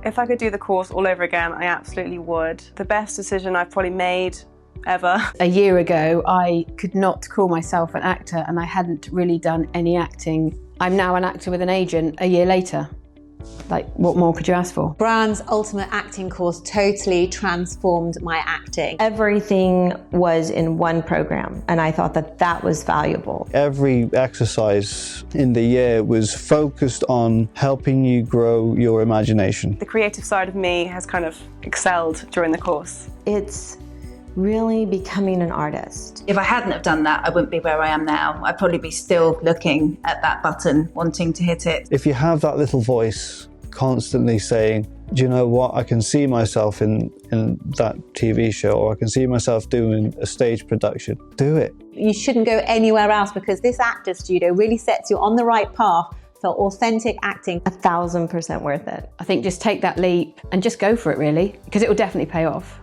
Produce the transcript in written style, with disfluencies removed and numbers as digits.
If I could do the course all over again, I absolutely would. The best decision I've probably made ever. A year ago, I could not call myself an actor and I hadn't really done any acting. I'm now an actor with an agent a year later. Like, what more could you ask for? Bran's ultimate acting course totally transformed my acting. Everything was in one program, and I thought that that was valuable. Every exercise in the year was focused on helping you grow your imagination. The creative side of me has kind of excelled during the course. It's really becoming an artist. If I hadn't have done that, I wouldn't be where I am now. I'd probably be still looking at that button, wanting to hit it. If you have that little voice constantly saying, do you know what, I can see myself in that TV show, or I can see myself doing a stage production, do it. You shouldn't go anywhere else because this actor studio really sets you on the right path for authentic acting. 1000% worth it. I think just take that leap and just go for it, really, because it will definitely pay off.